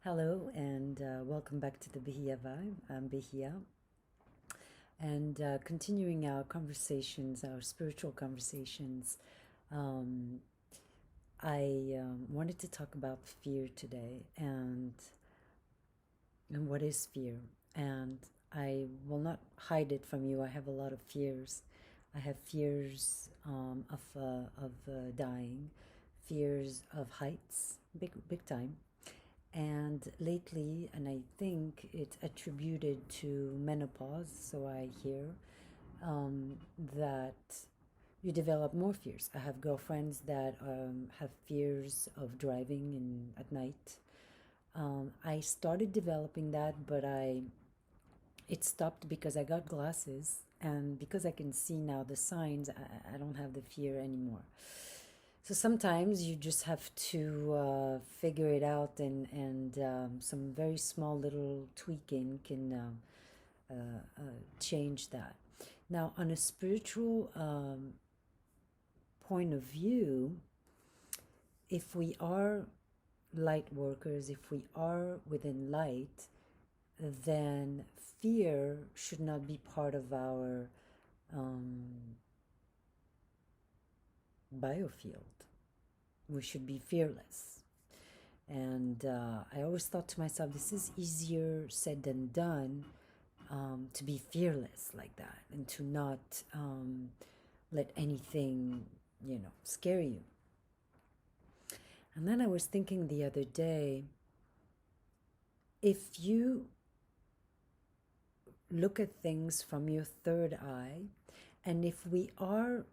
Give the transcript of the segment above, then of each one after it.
Hello and welcome back to the Bahia Vibe. I'm Bahia, and continuing our conversations, our spiritual conversations. Um, I wanted to talk about fear today, and what is fear. And I will not hide it from you. I have a lot of fears. I have fears of dying, fears of heights, big time. And lately, and I think it's attributed to menopause, so I hear that you develop more fears. I have girlfriends that have fears of driving at night. I started developing that, but it stopped because I got glasses, and because I can see now the signs, I don't have the fear anymore. So sometimes you just have to figure it out, and some very small little tweaking can change that. Now, on a spiritual point of view, if we are light workers, if we are within light, then fear should not be part of our um, biofield. We should be fearless. And I always thought to myself, this is easier said than done, to be fearless like that and to not let anything, scare you. And then I was thinking the other day, if you look at things from your third eye, and if we are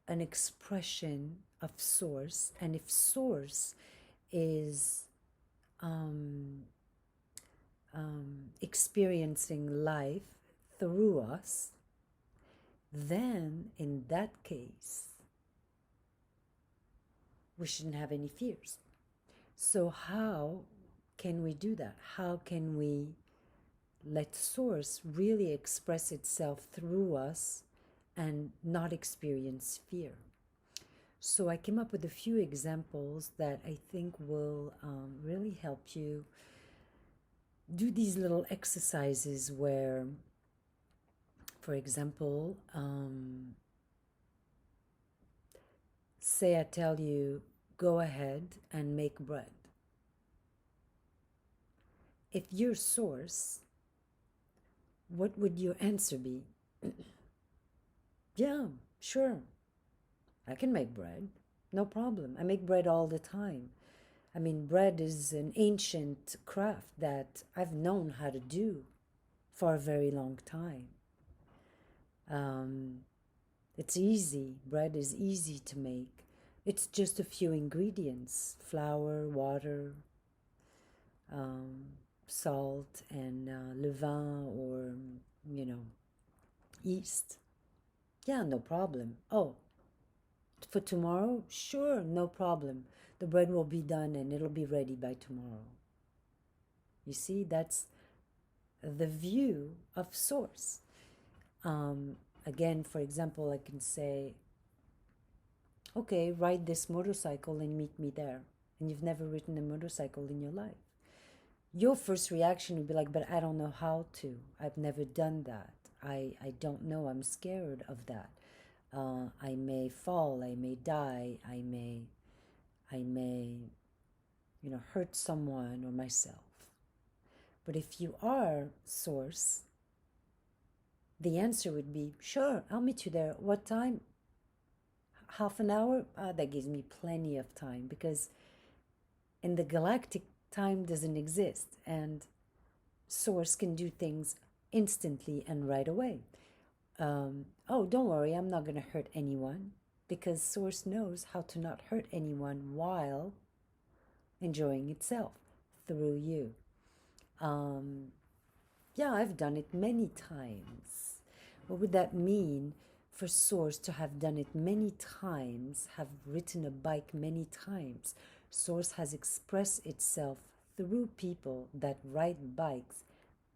an expression of Source, and if Source is experiencing life through us, then in that case, we shouldn't have any fears. So, how can we do that? How can we let Source really express itself through us and not experience fear? So, I came up with a few examples that I think will really help you do these little exercises where, for example, say I tell you, go ahead and make bread. If you're Source, what would your answer be? Yeah, sure, I can make bread. No problem. I make bread all the time. I mean, bread is an ancient craft that I've known how to do for a very long time. It's easy. Bread is easy to make. It's just a few ingredients: flour, water, salt, and levain, or, you know, yeast. Yeah, no problem. Oh, for tomorrow? Sure, no problem. The bread will be done and it'll be ready by tomorrow. You see, that's the view of Source. Again, for example, I can say, okay, ride this motorcycle and meet me there. And you've never ridden a motorcycle in your life. Your first reaction would be like, but I don't know how to. I've never done that. I don't know. I'm scared of that. I may fall. I may die. I may, hurt someone or myself. But if you are Source, the answer would be, sure, I'll meet you there. What time? Half an hour? That gives me plenty of time, because in the galactic, time doesn't exist, and Source can do things instantly and right away. Oh, don't worry, I'm not going to hurt anyone, because Source knows how to not hurt anyone while enjoying itself through you. Yeah, I've done it many times. What would that mean for Source to have done it many times, have ridden a bike many times? Source has expressed itself through people that ride bikes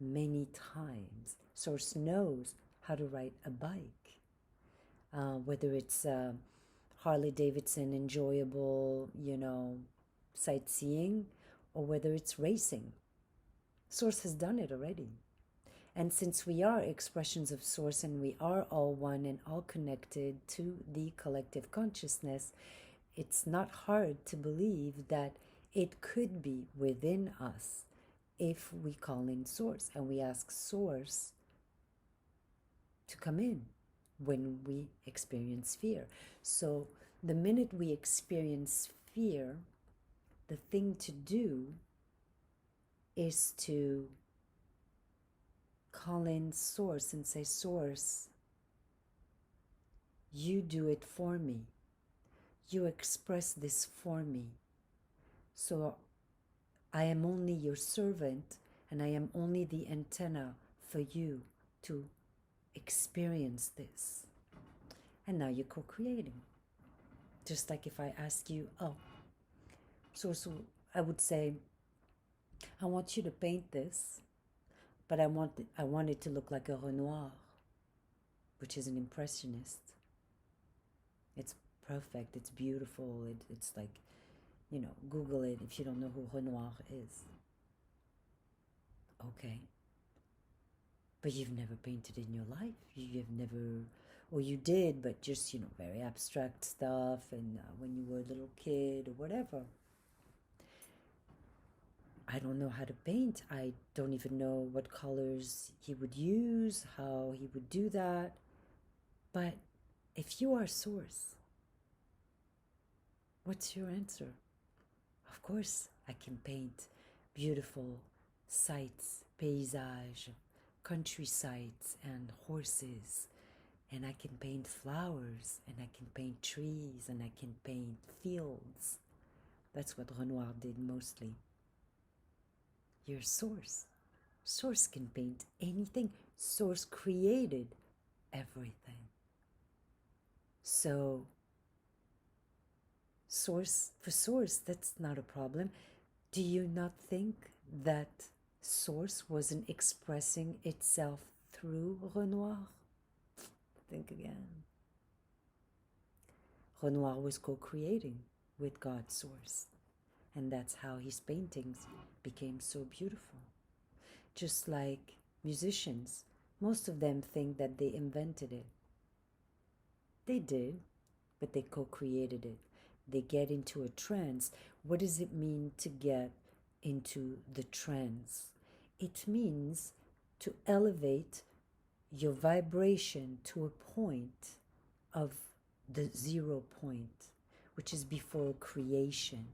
many times. Source knows how to ride a bike. Whether it's Harley Davidson enjoyable, sightseeing, or whether it's racing. Source has done it already. And since we are expressions of Source and we are all one and all connected to the collective consciousness, it's not hard to believe that it could be within us if we call in Source and we ask Source to come in when we experience fear. So the minute we experience fear, the thing to do is to call in Source and say, Source, you do it for me. You express this for me. So I am only your servant, and I am only the antenna for you to experience this. And now you're co-creating. Just like if I ask you, so I would say, I want you to paint this, but I want it to look like a Renoir, which is an impressionist. It's perfect, it's beautiful, it's like, Google it if you don't know who Renoir is. Okay. But you've never painted in your life. You've never, or you did, but just, very abstract stuff, and when you were a little kid or whatever. I don't know how to paint. I don't even know what colors he would use, how he would do that. But if you are Source, what's your answer? Of course, I can paint beautiful sights, paysage, countrysides and horses, and I can paint flowers, and I can paint trees, and I can paint fields. That's what Renoir did mostly. Your Source. Source can paint anything. Source created everything. So, for Source, that's not a problem. Do you not think that Source wasn't expressing itself through Renoir? Think again. Renoir was co-creating with God's Source, and that's how his paintings became so beautiful. Just like musicians, most of them think that they invented it. They did, but they co-created it. They get into a trance. What does it mean to get into the trance? It means to elevate your vibration to a point of the 0 point, which is before creation.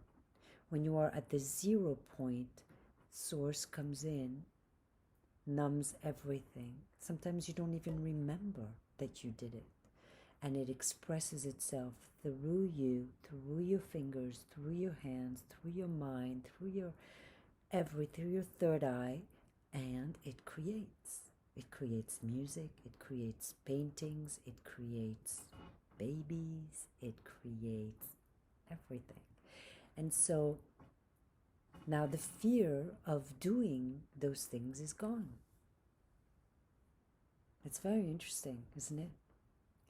When you are at the 0 point, Source comes in, numbs everything. Sometimes you don't even remember that you did it. And it expresses itself through you, through your fingers, through your hands, through your mind, through your third eye, and it creates. It creates music, it creates paintings, it creates babies, it creates everything. And so now the fear of doing those things is gone. It's very interesting, isn't it?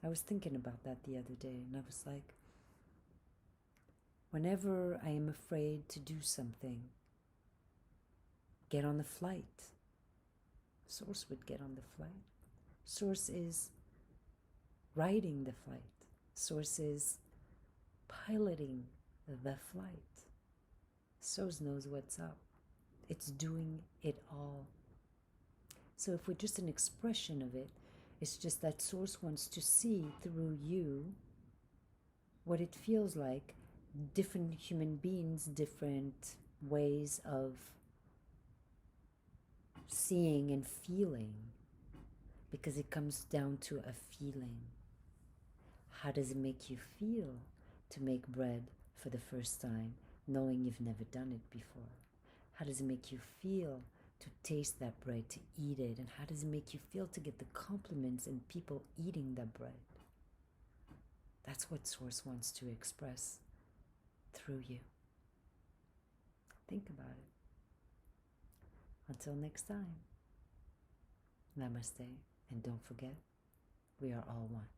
I was thinking about that the other day, and I was like, whenever I am afraid to do something, get on the flight. Source would get on the flight. Source is riding the flight. Source is piloting the flight. Source knows what's up. It's doing it all. So if we're just an expression of it, it's just that Source wants to see through you what it feels like. Different human beings, different ways of seeing and feeling, because it comes down to a feeling. How does it make you feel to make bread for the first time, knowing you've never done it before? How does it make you feel to taste that bread, to eat it? And how does it make you feel to get the compliments and people eating that bread? That's what Source wants to express through you. Think about it. Until next time, namaste, and don't forget, we are all one.